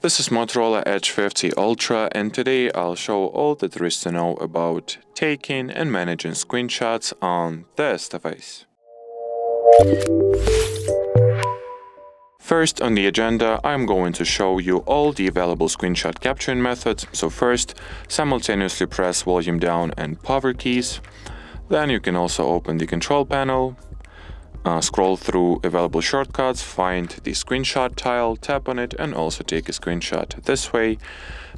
This is Motorola Edge 50 Ultra, and today I'll show all that there is to know about taking and managing screenshots on this device. First on the agenda, I'm going to show you all the available screenshot capturing methods. So first, simultaneously press volume down and power keys. Then you can also open the control panel, scroll through available shortcuts, find the screenshot tile, tap on it, and also take a screenshot. This way,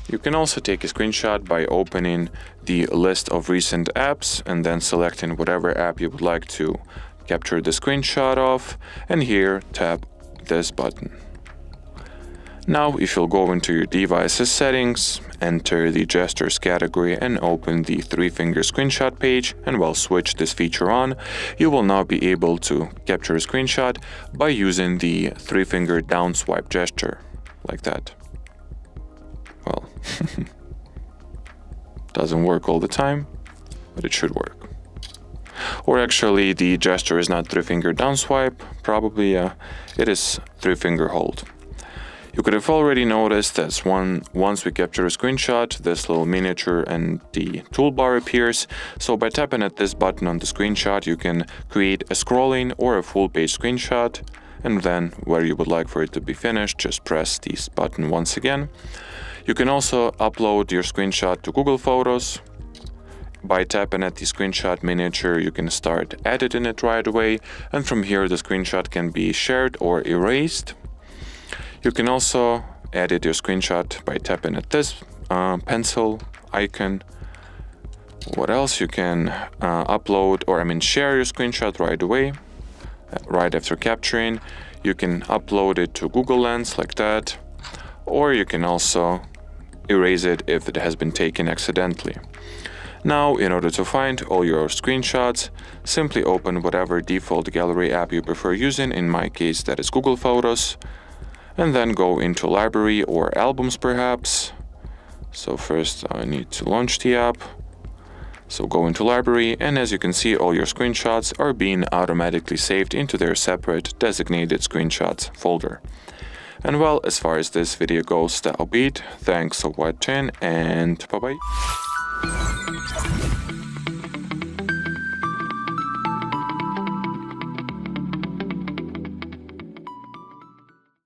you can also take a screenshot by opening the list of recent apps and then selecting whatever app you would like to capture the screenshot of, and here tap this button. Now, if you'll go into your device's settings, enter the gestures category and open the 3-finger screenshot page, and while switch this feature on, you will now be able to capture a screenshot by using the 3-finger down swipe gesture, like that. Well, doesn't work all the time, but it should work. Or actually, the gesture is not 3-finger down swipe, probably it is 3-finger hold. You could have already noticed that once we capture a screenshot, this little miniature and the toolbar appears. So by tapping at this button on the screenshot, you can create a scrolling or a full page screenshot, and then where you would like for it to be finished, just press this button once again. You can also upload your screenshot to Google Photos. By tapping at the screenshot miniature, you can start editing it right away, and from here the screenshot can be shared or erased. You can also edit your screenshot by tapping at this pencil icon. What else? You can share your screenshot right away, right after capturing. You can upload it to Google Lens like that, or you can also erase it if it has been taken accidentally. Now, in order to find all your screenshots, simply open whatever default gallery app you prefer using. In my case, that is Google Photos. And then go into library or albums perhaps. So first I need to launch the app. So go into library, and as you can see, all your screenshots are being automatically saved into their separate designated screenshots folder. And well, as far as this video goes, that'll be it. Thanks for watching, and bye-bye.